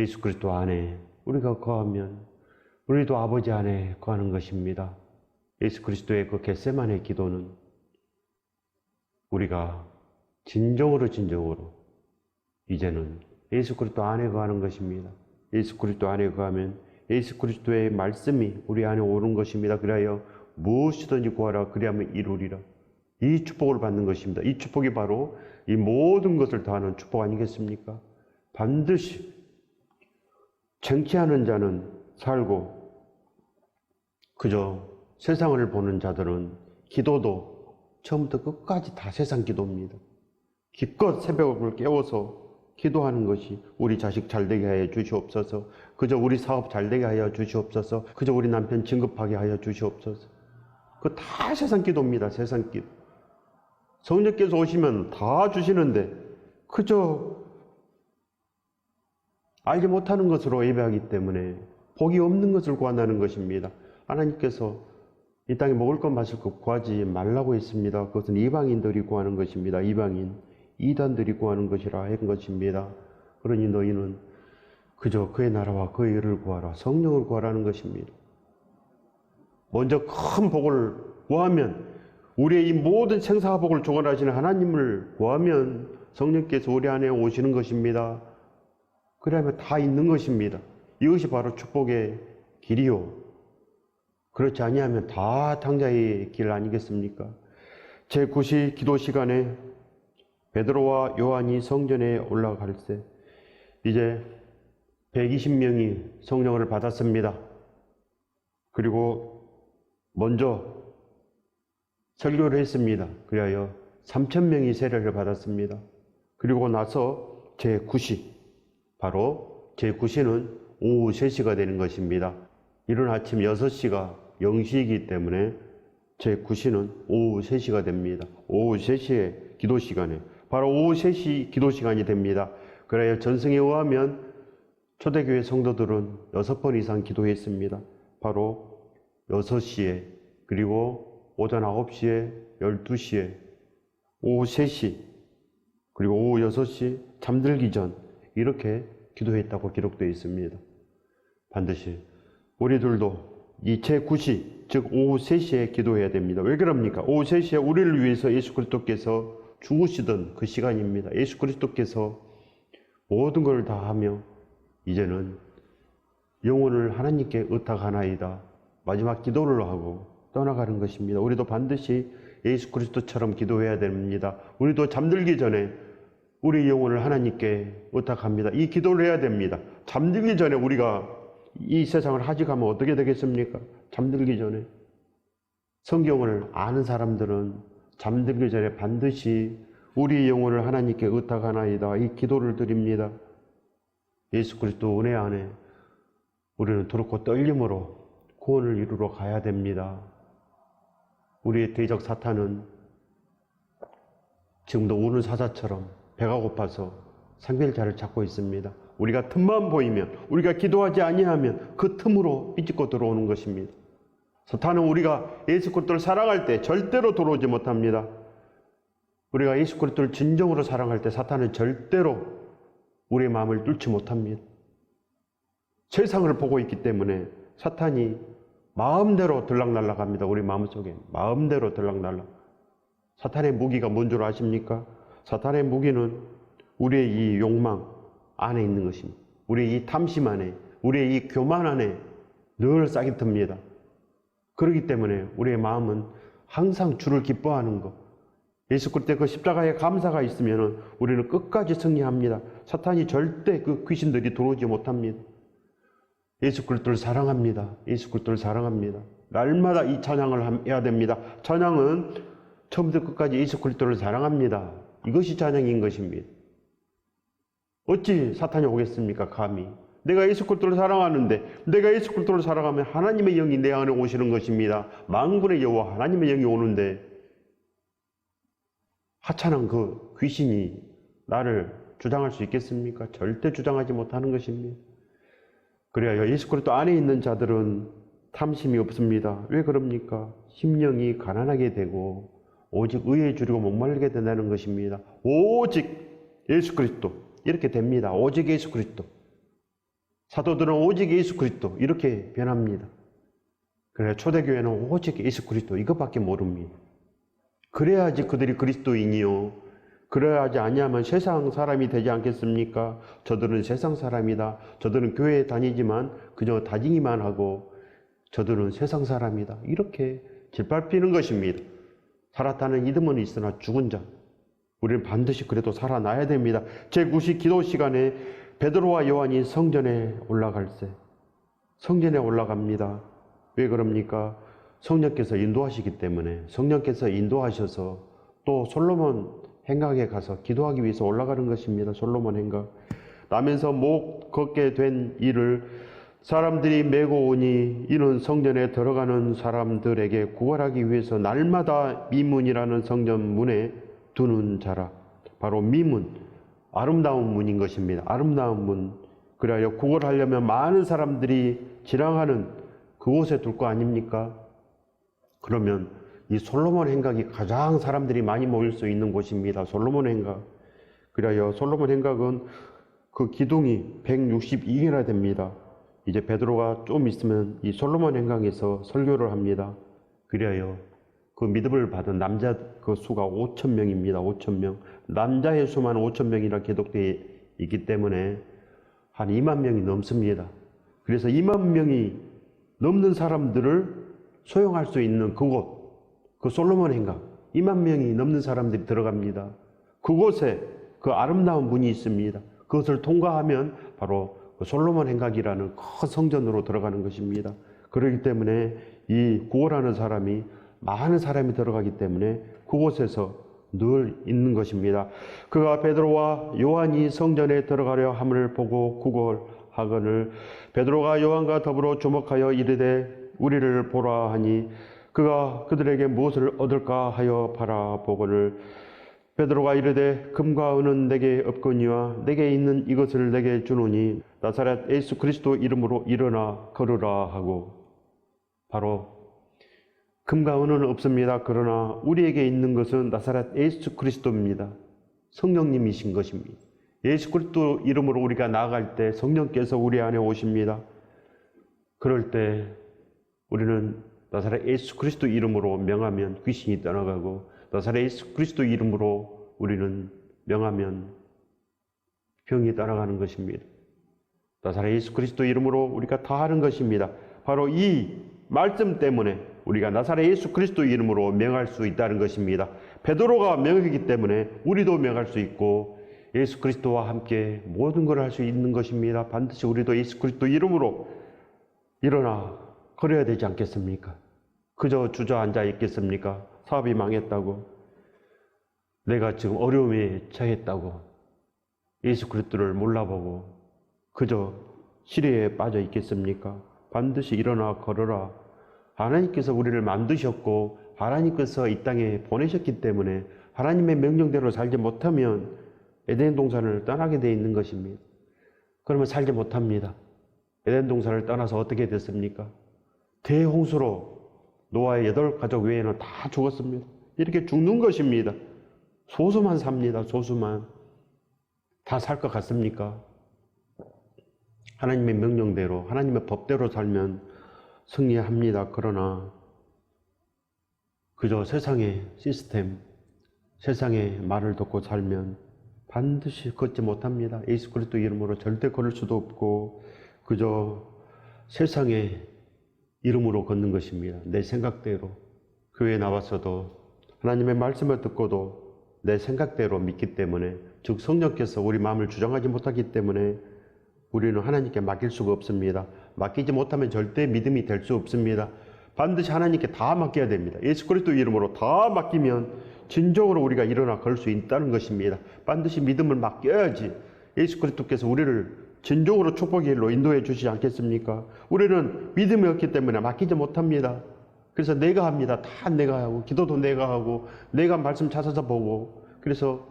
예수 그리스도 안에 우리가 거하면 우리도 아버지 안에 거하는 것입니다. 예수 그리스도의 그 겟세마네 기도는 우리가 진정으로 이제는 예수 그리스도 안에 거하는 것입니다. 예수 그리스도 안에 거하면 예수 그리스도의 말씀이 우리 안에 오는 것입니다. 그리하여 무엇이든지 구하라 그리하면 이루리라. 이 축복을 받는 것입니다. 이 축복이 바로 이 모든 것을 더하는 축복 아니겠습니까? 반드시 쟁취하는 자는 살고 그저 세상을 보는 자들은 기도도 처음부터 끝까지 다 세상 기도입니다. 기껏 새벽을 깨워서 기도하는 것이 우리 자식 잘되게 하여 주시옵소서, 그저 우리 사업 잘되게 하여 주시옵소서, 그저 우리 남편 진급하게 하여 주시옵소서. 그 다 세상 기도입니다. 세상 기도. 성령께서 오시면 다 주시는데 그저 알지 못하는 것으로 예배하기 때문에 복이 없는 것을 구한다는 것입니다. 하나님께서 이 땅에 먹을 것 마실 것 구하지 말라고 했습니다. 그것은 이방인들이 구하는 것입니다. 이방인, 이단들이 구하는 것이라 한 것입니다. 그러니 너희는 그저 그의 나라와 그의 의를 구하라, 성령을 구하라는 것입니다. 먼저 큰 복을 구하면, 우리의 이 모든 생사복을 주관하시는 하나님을 구하면 성령께서 우리 안에 오시는 것입니다. 그러면 다 있는 것입니다. 이것이 바로 축복의 길이요. 그렇지 아니하면 다 탕자의 길 아니겠습니까? 제9시 기도 시간에 베드로와 요한이 성전에 올라갈 때 이제 120명이 성령을 받았습니다. 그리고 먼저 설교를 했습니다. 그리하여 3,000명이 세례를 받았습니다. 그리고 나서 제9시, 바로 제9시는 오후 3시가 되는 것입니다. 이른 아침 6시가 0시이기 때문에 제9시는 오후 3시가 됩니다. 오후 3시에 기도 시간에, 바로 오후 3시 기도 시간이 됩니다. 그래야 전승에 의하면 초대교회 성도들은 6번 이상 기도했습니다. 바로 6시에, 그리고 오전 9시에, 12시에, 오후 3시, 그리고 오후 6시 잠들기 전 이렇게 기도했다고 기록되어 있습니다. 반드시 우리들도 이 제9시, 즉 오후 3시에 기도해야 됩니다. 왜 그럽니까? 오후 3시에 우리를 위해서 예수 그리스도께서 죽으시던 그 시간입니다. 예수 그리스도께서 모든 걸 다 하며 이제는 영혼을 하나님께 의탁하나이다, 마지막 기도를 하고 떠나가는 것입니다. 우리도 반드시 예수 그리스도처럼 기도해야 됩니다. 우리도 잠들기 전에 우리 영혼을 하나님께 의탁합니다. 이 기도를 해야 됩니다. 잠들기 전에 우리가 이 세상을 하직하면 어떻게 되겠습니까? 잠들기 전에. 성경을 아는 사람들은 잠들기 전에 반드시 우리 영혼을 하나님께 의탁하나이다, 이 기도를 드립니다. 예수 그리스도 은혜 안에 우리는 두렵고 떨림으로 구원을 이루러 가야 됩니다. 우리의 대적 사탄은 지금도 우는 사자처럼 배가 고파서 상별자를 찾고 있습니다. 우리가 틈만 보이면, 우리가 기도하지 아니하면 그 틈으로 삐집고 들어오는 것입니다. 사탄은 우리가 예수 그리스도를 사랑할 때 절대로 들어오지 못합니다. 우리가 예수 그리스도를 진정으로 사랑할 때 사탄은 절대로 우리의 마음을 뚫지 못합니다. 세상을 보고 있기 때문에 사탄이 마음대로 들락날락합니다. 우리 마음속에 마음대로 들락날락. 사탄의 무기가 뭔 줄 아십니까? 사탄의 무기는 우리의 이 욕망 안에 있는 것입니다. 우리의 이 탐심 안에, 우리의 이 교만 안에 늘 싹이 틉니다. 그렇기 때문에 우리의 마음은 항상 주를 기뻐하는 것, 예수 그리스도의 그 십자가의 감사가 있으면 우리는 끝까지 승리합니다. 사탄이 절대 그 귀신들이 들어오지 못합니다. 예수 그리스도를 사랑합니다. 예수 그리스도를 사랑합니다. 날마다 이 찬양을 해야 됩니다. 찬양은 처음부터 끝까지 예수 그리스도를 사랑합니다. 이것이 찬양인 것입니다. 어찌 사탄이 오겠습니까? 감히. 내가 예수 그리스도를 사랑하는데, 내가 예수 그리스도를 사랑하면 하나님의 영이 내 안에 오시는 것입니다. 만군의 여호와 하나님의 영이 오는데 하찮은 그 귀신이 나를 주장할 수 있겠습니까? 절대 주장하지 못하는 것입니다. 그래야 예수 그리스도 안에 있는 자들은 탐심이 없습니다. 왜 그럽니까? 심령이 가난하게 되고 오직 의에 주리고 목마르게 된다는 것입니다. 오직 예수 그리스도, 이렇게 됩니다. 오직 예수 그리스도. 사도들은 오직 예수 그리스도 이렇게 변합니다. 그래 초대교회는 오직 예수 그리스도 이것밖에 모릅니다. 그래야지 그들이 그리스도인이요. 그래야지 아니하면 세상 사람이 되지 않겠습니까? 저들은 세상 사람이다. 저들은 교회에 다니지만 그저 다니기만 하고 저들은 세상 사람이다. 이렇게 짓밟히는 것입니다. 살았다는 이름은 있으나 죽은 자. 우리는 반드시 그래도 살아나야 됩니다. 제9시 기도 시간에 베드로와 요한이 성전에 올라갈세. 성전에 올라갑니다. 왜 그럽니까? 성령께서 인도하시기 때문에 성령께서 인도하셔서 또 솔로몬 행각에 가서 기도하기 위해서 올라가는 것입니다. 솔로몬 행각. 나면서 못 걷게 된 이를 사람들이 메고 오니 이는 성전에 들어가는 사람들에게 구걸하기 위해서 날마다 미문이라는 성전 문에 두는 자라. 바로 미문, 아름다운 문인 것입니다. 아름다운 문. 그래야 구걸하려면 많은 사람들이 지나가는 그곳에 둘 거 아닙니까? 그러면 이 솔로몬 행각이 가장 사람들이 많이 모일 수 있는 곳입니다. 솔로몬 행각. 그래야 솔로몬 행각은 그 기둥이 162개나 됩니다. 이제 베드로가 좀 있으면 이 솔로몬 행각에서 설교를 합니다. 그래야 그 믿음을 받은 남자 그 수가 5,000명입니다. 5,000명. 남자의 수만 5,000명이나 기록되어 있기 때문에 한 2만 명이 넘습니다. 그래서 2만 명이 넘는 사람들을 소용할 수 있는 그곳, 그 솔로몬 행각, 2만 명이 넘는 사람들이 들어갑니다. 그곳에 그 아름다운 문이 있습니다. 그것을 통과하면 바로 그 솔로몬 행각이라는 큰 성전으로 들어가는 것입니다. 그렇기 때문에 이 구걸하는 사람이 많은 사람이 들어가기 때문에 그곳에서 늘 있는 것입니다. 그가 베드로와 요한이 성전에 들어가려 함을 보고 구걸하거늘 베드로가 요한과 더불어 주목하여 이르되 우리를 보라 하니 그가 그들에게 무엇을 얻을까 하여 바라보거늘 베드로가 이르되 금과 은은 내게 없거니와 내게 있는 이것을 내게 주노니 나사렛 예수 그리스도 이름으로 일어나 걸으라 하고. 바로 금과 은은 없습니다. 그러나 우리에게 있는 것은 나사렛 예수 그리스도입니다. 성령님이신 것입니다. 예수 그리스도 이름으로 우리가 나아갈 때 성령께서 우리 안에 오십니다. 그럴 때 우리는 나사렛 예수 그리스도 이름으로 명하면 귀신이 떠나가고 나사렛 예수 그리스도 이름으로 우리는 명하면 병이 떠나가는 것입니다. 나사렛 예수 그리스도 이름으로 우리가 다 하는 것입니다. 바로 이 말씀 때문에 우리가 나사렛 예수 그리스도 이름으로 명할 수 있다는 것입니다. 베드로가 명했기 때문에 우리도 명할 수 있고 예수 그리스도와 함께 모든 걸 할 수 있는 것입니다. 반드시 우리도 예수 그리스도 이름으로 일어나 걸어야 되지 않겠습니까? 그저 주저앉아 있겠습니까? 사업이 망했다고, 내가 지금 어려움에 처했다고, 예수 그리스도를 몰라보고 그저 시리에 빠져 있겠습니까? 반드시 일어나 걸어라. 하나님께서 우리를 만드셨고 하나님께서 이 땅에 보내셨기 때문에 하나님의 명령대로 살지 못하면 에덴 동산을 떠나게 되어 있는 것입니다. 그러면 살지 못합니다. 에덴 동산을 떠나서 어떻게 됐습니까? 대홍수로 노아의 8가족 외에는 다 죽었습니다. 이렇게 죽는 것입니다. 소수만 삽니다. 소수만. 다 살 것 같습니까? 하나님의 명령대로 하나님의 법대로 살면 승리합니다. 그러나 그저 세상의 시스템, 세상의 말을 듣고 살면 반드시 걷지 못합니다. 예수 그리스도 이름으로 절대 걸을 수도 없고 그저 세상의 이름으로 걷는 것입니다. 내 생각대로. 교회에 나와서도 하나님의 말씀을 듣고도 내 생각대로 믿기 때문에, 즉 성령께서 우리 마음을 주장하지 못하기 때문에 우리는 하나님께 맡길 수가 없습니다. 맡기지 못하면 절대 믿음이 될 수 없습니다. 반드시 하나님께 다 맡겨야 됩니다. 예수 그리스도 이름으로 다 맡기면 진정으로 우리가 일어나 걸 수 있다는 것입니다. 반드시 믿음을 맡겨야지 예수 그리스도께서 우리를 진정으로 축복의 길로 인도해 주시지 않겠습니까? 우리는 믿음이 없기 때문에 맡기지 못합니다. 그래서 내가 합니다. 다 내가 하고 기도도 내가 하고 내가 말씀 찾아서 보고, 그래서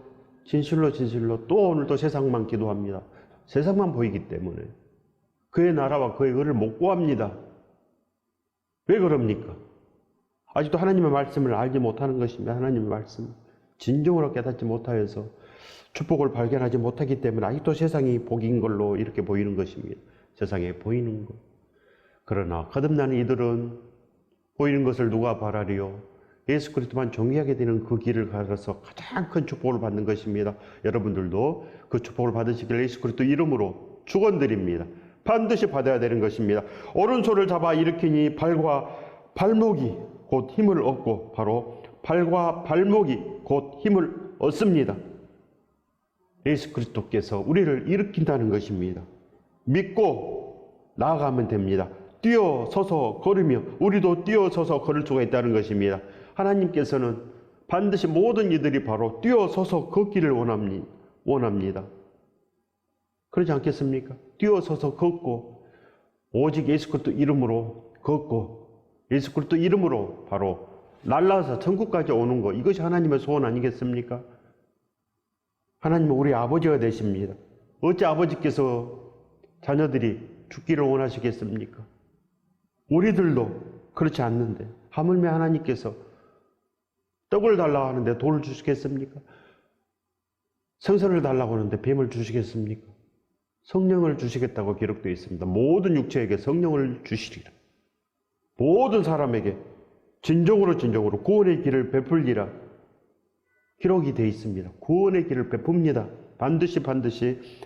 진실로 또 오늘도 세상만 기도합니다. 세상만 보이기 때문에 그의 나라와 그의 의를 못 구합니다. 왜 그럽니까? 아직도 하나님의 말씀을 알지 못하는 것입니다. 하나님의 말씀 진정으로 깨닫지 못하여서 축복을 발견하지 못하기 때문에 아직도 세상이 복인 걸로 이렇게 보이는 것입니다. 세상에 보이는 것. 그러나 거듭나는 이들은 보이는 것을 누가 바라리요? 예수 그리스도만 존귀하게 되는 그 길을 걸어서 가장 큰 축복을 받는 것입니다. 여러분들도 그 축복을 받으시길 예수 그리스도 이름으로 축원드립니다. 반드시 받아야 되는 것입니다. 오른손을 잡아 일으키니 발과 발목이 곧 힘을 얻고, 바로 발과 발목이 곧 힘을 얻습니다. 예수 그리스도께서 우리를 일으킨다는 것입니다. 믿고 나아가면 됩니다. 뛰어서서 걸으며 우리도 뛰어서서 걸을 수가 있다는 것입니다. 하나님께서는 반드시 모든 이들이 바로 뛰어서서 걷기를 원합니다. 그러지 않겠습니까? 뛰어서서 걷고 오직 예수 그리스도 이름으로 걷고 예수 그리스도 이름으로 바로 날라서 천국까지 오는 것, 이것이 하나님의 소원 아니겠습니까? 하나님은 우리 아버지가 되십니다. 어찌 아버지께서 자녀들이 죽기를 원하시겠습니까? 우리들도 그렇지 않는데 하물며 하나님께서 떡을 달라고 하는데 돌을 주시겠습니까? 생선을 달라고 하는데 뱀을 주시겠습니까? 성령을 주시겠다고 기록되어 있습니다. 모든 육체에게 성령을 주시리라. 모든 사람에게 진정으로 구원의 길을 베풀리라 기록이 되어 있습니다. 구원의 길을 베풉니다. 반드시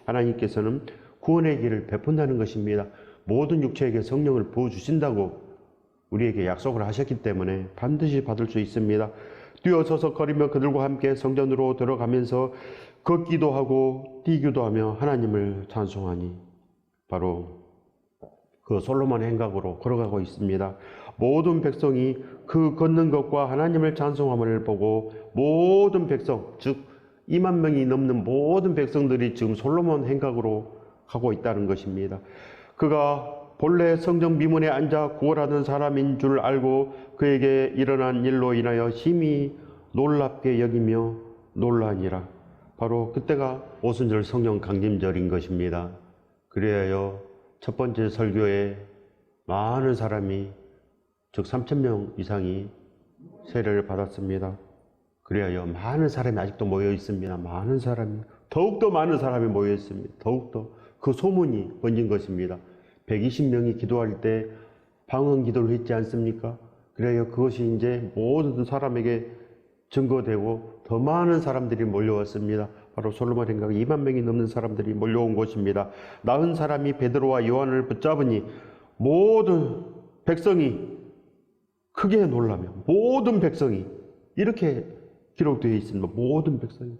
하나님께서는 구원의 길을 베푼다는 것입니다. 모든 육체에게 성령을 부어주신다고 우리에게 약속을 하셨기 때문에 반드시 받을 수 있습니다. 뛰어서서 걸으며 그들과 함께 성전으로 들어가면서 걷기도 하고 뛰기도 하며 하나님을 찬송하니, 바로 그 솔로몬의 행각으로 걸어가고 있습니다. 모든 백성이 그 걷는 것과 하나님을 찬송함을 보고 모든 백성, 즉 2만 명이 넘는 모든 백성들이 지금 솔로몬 행각으로 가고 있다는 것입니다. 그가 본래 성전 미문에 앉아 구걸하던 사람인 줄 알고 그에게 일어난 일로 인하여 심히 놀랍게 여기며 놀라니라. 바로 그때가 오순절 성령 강림절인 것입니다. 그래야 첫 번째 설교에 많은 사람이, 즉 3,000명 이상이 세례를 받았습니다. 그래야 많은 사람이 아직도 모여 있습니다. 많은 사람이, 더욱더 많은 사람이 모여 있습니다. 더욱더 그 소문이 번진 것입니다. 120명이 기도할 때 방언 기도를 했지 않습니까? 그래야 그것이 이제 모든 사람에게 증거되고 더 많은 사람들이 몰려왔습니다. 바로 솔로몬 행각 2만 명이 넘는 사람들이 몰려온 곳입니다. 40사람이 베드로와 요한을 붙잡으니 모든 백성이 크게 놀라며, 모든 백성이 이렇게 기록되어 있습니다. 모든 백성이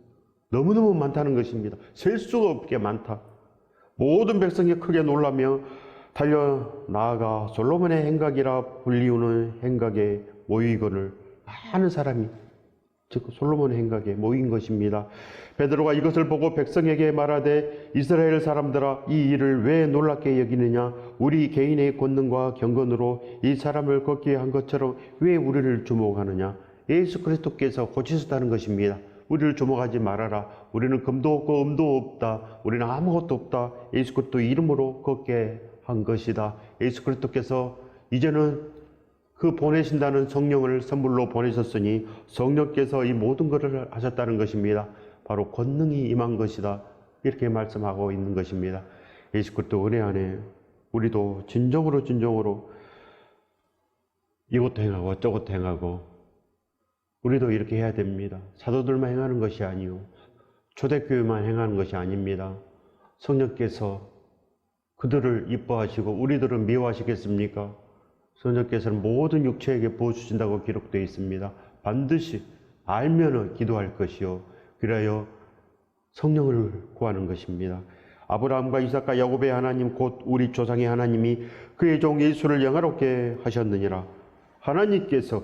너무너무 많다는 것입니다. 셀 수가 없게 많다. 모든 백성이 크게 놀라며 달려 나아가 솔로몬의 행각이라 불리우는 행각에 모이거늘 많은 사람이, 즉 솔로몬의 행각에 모인 것입니다. 베드로가 이것을 보고 백성에게 말하되 이스라엘 사람들아, 이 일을 왜 놀랍게 여기느냐? 우리 개인의 권능과 경건으로 이 사람을 걷게 한 것처럼 왜 우리를 주목하느냐? 예수 그리스도께서 고치셨다는 것입니다. 우리를 주목하지 말아라. 우리는 금도 없고 음도 없다. 우리는 아무것도 없다. 예수 그리스도 이름으로 걷게 한 것이다. 예수 그리스도께서 이제는 그 보내신다는 성령을 선물로 보내셨으니 성령께서 이 모든 것을 하셨다는 것입니다. 바로 권능이 임한 것이다. 이렇게 말씀하고 있는 것입니다. 예수 그리스도 은혜 안에 우리도 진정으로 이것도 행하고 저것도 행하고 우리도 이렇게 해야 됩니다. 사도들만 행하는 것이 아니요, 초대교회만 행하는 것이 아닙니다. 성령께서 그들을 이뻐하시고 우리들은 미워하시겠습니까? 성령께서는 모든 육체에게 부어주신다고 기록되어 있습니다. 반드시 알면은 기도할 것이요, 그래야 성령을 구하는 것입니다. 아브라함과 이삭과 야곱의 하나님 곧 우리 조상의 하나님이 그의 종 예수를 영화롭게 하셨느니라. 하나님께서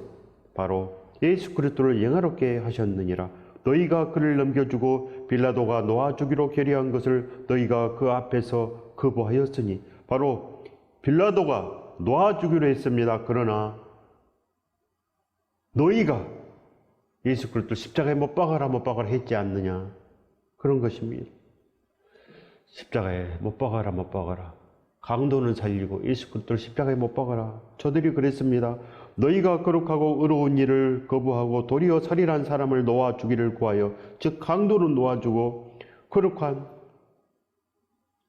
바로 예수 그리스도를 영화롭게 하셨느니라. 너희가 그를 넘겨주고 빌라도가 놓아주기로 결의한 것을 너희가 그 앞에서 거부하였으니, 바로 빌라도가 놓아주기로 했습니다. 그러나 너희가 예수 그리스도 십자가에 못 박아라 했지 않느냐, 그런 것입니다. 십자가에 못 박아라. 강도는 살리고 예수 그리스도를 십자가에 못 박아라. 저들이 그랬습니다. 너희가 거룩하고 의로운 일을 거부하고 도리어 살인한 사람을 놓아주기를 구하여, 즉 강도는 놓아주고 거룩한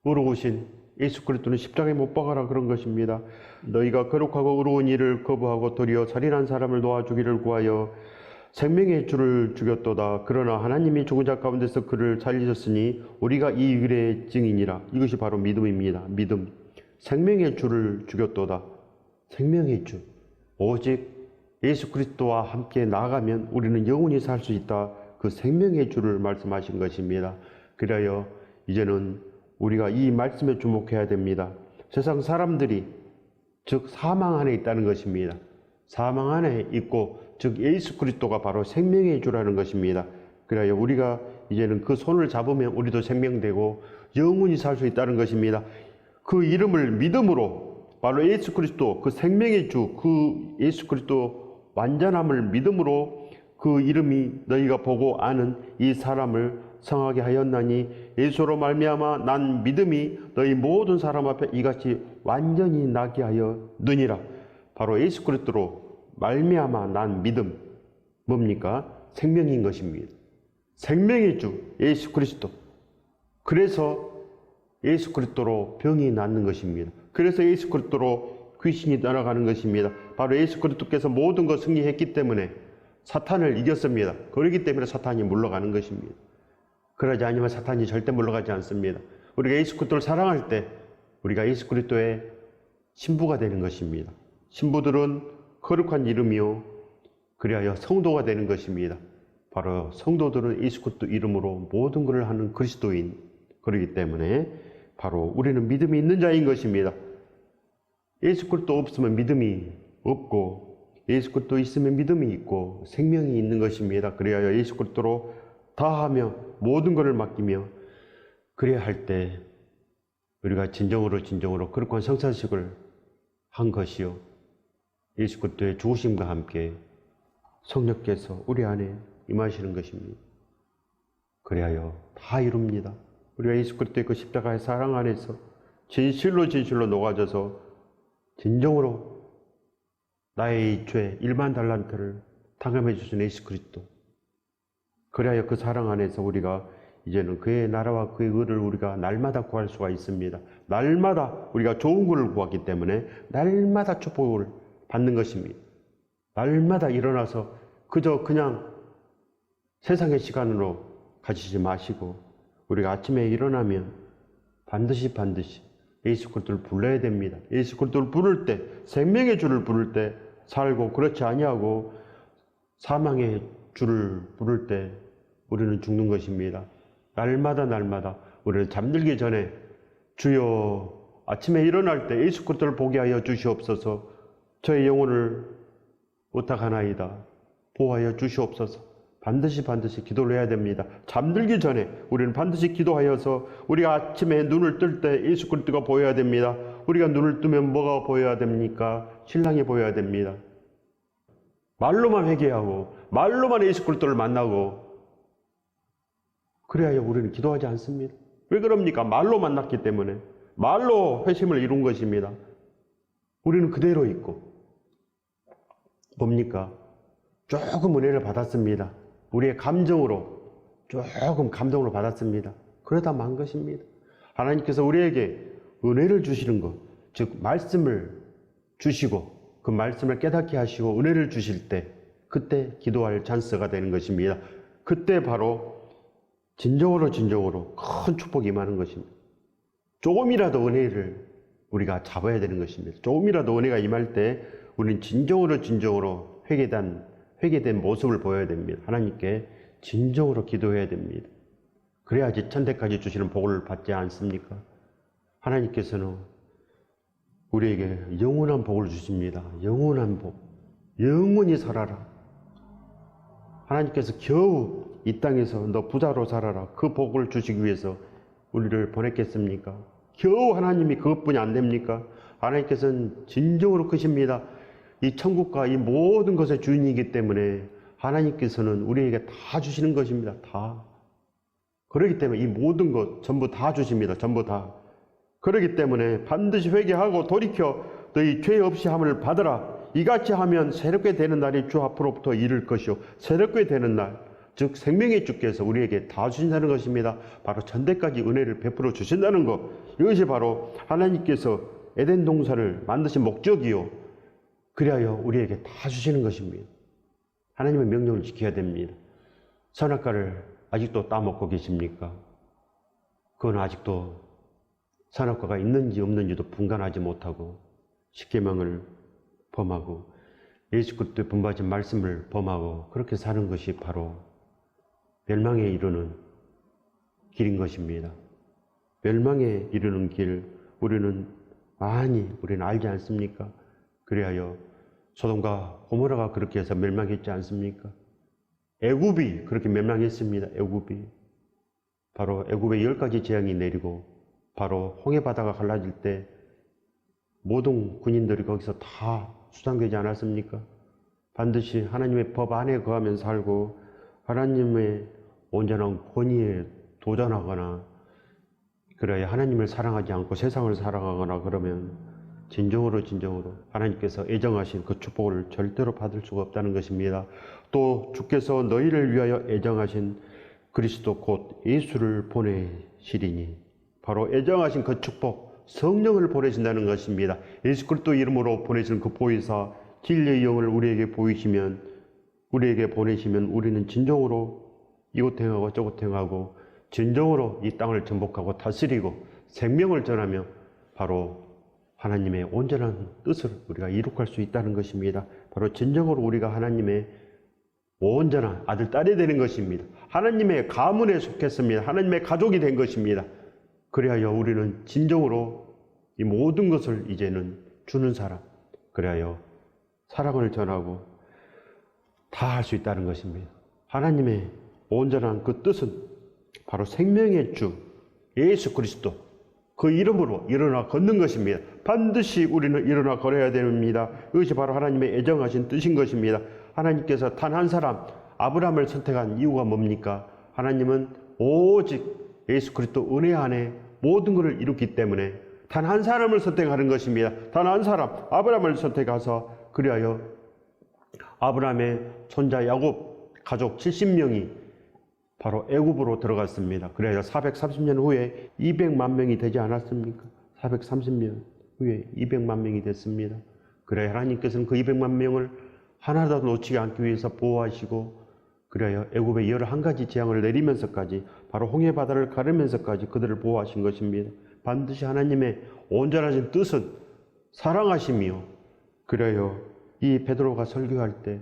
의로우신 예수 그리스도는 십자가에 못 박아라 그런 것입니다. 너희가 거룩하고 의로운 일을 거부하고 도리어 살인한 사람을 도와주기를 구하여 생명의 주를 죽였도다. 그러나 하나님이 죽은 자 가운데서 그를 살리셨으니 우리가 이 일의 증인이라. 이것이 바로 믿음입니다. 믿음. 생명의 주를 죽였도다. 생명의 주. 오직 예수 그리스도와 함께 나아가면 우리는 영원히 살 수 있다. 그 생명의 주를 말씀하신 것입니다. 그래야 이제는 우리가 이 말씀에 주목해야 됩니다. 세상 사람들이 즉 사망 안에 있다는 것입니다. 사망 안에 있고 즉 예수 그리스도가 바로 생명의 주라는 것입니다. 그래야 우리가 이제는 그 손을 잡으면 우리도 생명되고 영원히 살 수 있다는 것입니다. 그 이름을 믿음으로 바로 예수 그리스도 그 생명의 주 그 예수 그리스도 완전함을 믿음으로 그 이름이 너희가 보고 아는 이 사람을 성하게 하였나니 예수로 말미암아 난 믿음이 너희 모든 사람 앞에 이같이 완전히 나게 하였느니라. 바로 예수 그리스도로 말미암아 난 믿음 뭡니까? 생명인 것입니다. 생명의 주 예수 그리스도. 그래서 예수 그리스도로 병이 낫는 것입니다. 그래서 예수 그리스도로 귀신이 떠나가는 것입니다. 바로 예수 그리스도께서 모든 것 승리했기 때문에 사탄을 이겼습니다. 그렇기 때문에 사탄이 물러가는 것입니다. 그러지 않으면 사탄이 절대 물러가지 않습니다. 우리가 예수 그리스도를 사랑할 때 우리가 예수 그리스도의 신부가 되는 것입니다. 신부들은 거룩한 이름이요 그리하여 성도가 되는 것입니다. 바로 성도들은 예수 그리스도 이름으로 모든 것을 하는 그리스도인. 그렇기 때문에 바로 우리는 믿음이 있는 자인 것입니다. 예수 그리스도 없으면 믿음이 없고 예수 그리스도 있으면 믿음이 있고 생명이 있는 것입니다. 그래야 예수 그리스도로 다하며 모든 것을 맡기며 그래야 할 때 우리가 진정으로 거룩한 성찬식을 한 것이요 예수 그리스도의 죽으심과 함께 성령께서 우리 안에 임하시는 것입니다. 그래야 다 이룹니다. 우리가 예수 그리스도의 그 십자가의 사랑 안에서 진실로 녹아져서 진정으로 나의 죄 1만 달란트를 탕감해 주신 예수 그리스도. 그래야 그 사랑 안에서 우리가 이제는 그의 나라와 그의 의를 우리가 날마다 구할 수가 있습니다. 날마다 우리가 좋은 것을 구하기 때문에 날마다 축복을 받는 것입니다. 날마다 일어나서 그냥 세상의 시간으로 가지지 마시고 우리가 아침에 일어나면 반드시 예수 그리스도를 불러야 됩니다. 예수 그리스도를 부를 때 생명의 주를 부를 때 살고 그렇지 아니하고 사망의 주를 부를 때 우리는 죽는 것입니다. 날마다 우리는 잠들기 전에 주여 아침에 일어날 때 예수 그리스도를 보게 하여 주시옵소서. 저의 영혼을 부탁하나이다. 보호하여 주시옵소서. 반드시 기도를 해야 됩니다. 잠들기 전에 우리는 반드시 기도하여서 우리가 아침에 눈을 뜰 때 예수 그리스도가 보여야 됩니다. 우리가 눈을 뜨면 뭐가 보여야 됩니까? 신랑이 보여야 됩니다. 말로만 회개하고 말로만 예수 그리스도를 만나고 그래야 우리는 기도하지 않습니다. 왜 그럽니까? 말로 만났기 때문에 말로 회심을 이룬 것입니다. 우리는 그대로 있고 뭡니까? 조금 은혜를 받았습니다. 우리의 감정으로 조금 감동을 받았습니다. 그러다 만 것입니다. 하나님께서 우리에게 은혜를 주시는 것, 즉 말씀을 주시고 그 말씀을 깨닫게 하시고 은혜를 주실 때 그때 기도할 찬스가 되는 것입니다. 그때 바로 진정으로 큰 축복이 임하는 것입니다. 조금이라도 은혜를 우리가 잡아야 되는 것입니다. 조금이라도 은혜가 임할 때 우리는 진정으로 회개된 모습을 보여야 됩니다. 하나님께 진정으로 기도해야 됩니다. 그래야지 천대까지 주시는 복을 받지 않습니까? 하나님께서는 우리에게 영원한 복을 주십니다. 영원한 복. 영원히 살아라. 하나님께서 겨우 이 땅에서 너 부자로 살아라. 그 복을 주시기 위해서 우리를 보냈겠습니까? 겨우 하나님이 그것뿐이 안 됩니까? 하나님께서는 진정으로 크십니다. 이 천국과 이 모든 것의 주인이기 때문에 하나님께서는 우리에게 다 주시는 것입니다. 다. 그렇기 때문에 이 모든 것 전부 다 주십니다. 전부 다. 그렇기 때문에 반드시 회개하고 돌이켜 너희 죄 없이 함을 받으라. 이같이 하면 새롭게 되는 날이 주 앞으로부터 이를 것이요. 새롭게 되는 날. 즉 생명의 주께서 우리에게 다 주신다는 것입니다. 바로 천대까지 은혜를 베풀어 주신다는 것, 이것이 바로 하나님께서 에덴 동산을 만드신 목적이요, 그리하여 우리에게 다 주시는 것입니다. 하나님의 명령을 지켜야 됩니다. 선악과를 아직도 따먹고 계십니까? 그건 아직도 선악과가 있는지 없는지도 분간하지 못하고 십계명을 범하고 예수 그리스도의 분부하신 말씀을 범하고 그렇게 사는 것이 바로 멸망에 이르는 길인 것입니다. 멸망에 이르는 길, 우리는 알지 않습니까? 그리하여 소돔과 고모라가 그렇게 해서 멸망했지 않습니까? 애굽이 그렇게 멸망했습니다. 애굽이. 바로 애굽에 10가지 재앙이 내리고 바로 홍해바다가 갈라질 때 모든 군인들이 거기서 다 수상되지 않았습니까? 반드시 하나님의 법 안에 거하면 살고 하나님의 온전한 권위에 도전하거나 그래야 하나님을 사랑하지 않고 세상을 사랑하거나 그러면 진정으로 하나님께서 애정하신 그 축복을 절대로 받을 수가 없다는 것입니다. 또 주께서 너희를 위하여 애정하신 그리스도 곧 예수를 보내시리니 바로 애정하신 그 축복 성령을 보내신다는 것입니다. 예수 그리스도 이름으로 보내시는 그 보혜사 진리의 영을 우리에게 보내시면 우리는 진정으로 이곳 행하고 저곳 행하고 진정으로 이 땅을 정복하고 다스리고 생명을 전하며 바로 하나님의 온전한 뜻을 우리가 이룩할 수 있다는 것입니다. 바로 진정으로 우리가 하나님의 온전한 아들, 딸이 되는 것입니다. 하나님의 가문에 속했습니다. 하나님의 가족이 된 것입니다. 그리하여 우리는 진정으로 이 모든 것을 이제는 주는 사람, 그리하여 사랑을 전하고 다 할 수 있다는 것입니다. 하나님의 온전한 그 뜻은 바로 생명의 주 예수 그리스도 그 이름으로 일어나 걷는 것입니다. 반드시 우리는 일어나 걸어야 됩니다. 이것이 바로 하나님의 애정하신 뜻인 것입니다. 하나님께서 단 한 사람 아브라함을 선택한 이유가 뭡니까? 하나님은 오직 예수 그리스도 은혜 안에 모든 것을 이뤘기 때문에 단 한 사람을 선택하는 것입니다. 단 한 사람 아브라함을 선택하사 그리하여 아브라함의 손자 야곱 가족 70명이 바로 애굽으로 들어갔습니다. 그래야 430년 후에 200만 명이 되지 않았습니까? 430년 후에 200만 명이 됐습니다. 그래야 하나님께서는 그 200만 명을 하나도 놓치지 않기 위해서 보호하시고 그래야 애굽에 11가지 재앙을 내리면서까지 바로 홍해바다를 가르면서까지 그들을 보호하신 것입니다. 반드시 하나님의 온전하신 뜻은 사랑하심이요. 그래요. 이 베드로가 설교할 때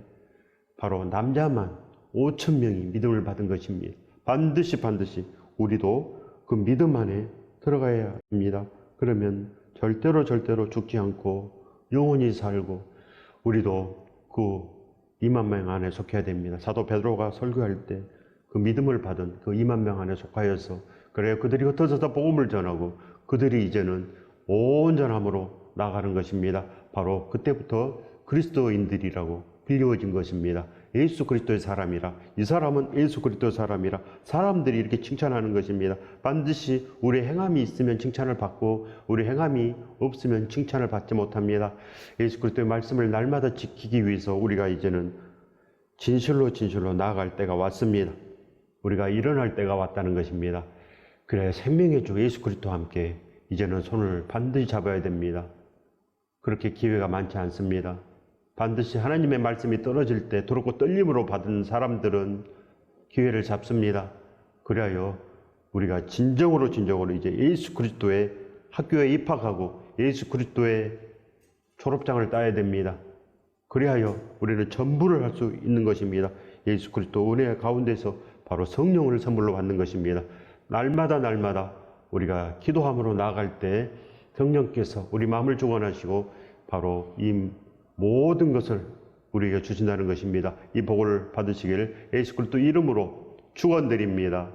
바로 남자만 5,000명이 믿음을 받은 것입니다. 반드시 우리도 그 믿음 안에 들어가야 합니다. 그러면 절대로 죽지 않고 영원히 살고 우리도 그 2만 명 안에 속해야 됩니다. 사도 베드로가 설교할 때 그 믿음을 받은 그 2만 명 안에 속하여서 그래야 그들이 흩어져서 복음을 전하고 그들이 이제는 온전함으로 나가는 것입니다. 바로 그때부터 그리스도인들이라고 불리워진 것입니다. 예수 그리스도의 사람이라, 이 사람은 예수 그리스도의 사람이라 사람들이 이렇게 칭찬하는 것입니다. 반드시 우리의 행함이 있으면 칭찬을 받고 우리 행함이 없으면 칭찬을 받지 못합니다. 예수 그리스도의 말씀을 날마다 지키기 위해서 우리가 이제는 진실로 나아갈 때가 왔습니다. 우리가 일어날 때가 왔다는 것입니다. 그래 생명의 주 예수 그리스도와 함께 이제는 손을 반드시 잡아야 됩니다. 그렇게 기회가 많지 않습니다. 반드시 하나님의 말씀이 떨어질 때 두렵고 떨림으로 받은 사람들은 기회를 잡습니다. 그리하여 우리가 진정으로 이제 예수 그리스도의 학교에 입학하고 예수 그리스도의 졸업장을 따야 됩니다. 그리하여 우리는 전부를 할 수 있는 것입니다. 예수 그리스도 은혜 가운데서 바로 성령을 선물로 받는 것입니다. 날마다 우리가 기도함으로 나아갈 때 성령께서 우리 마음을 주관하시고 바로 이 모든 것을 우리에게 주신다는 것입니다. 이 복을 받으시길 예수 그리스도 이름으로 축원드립니다.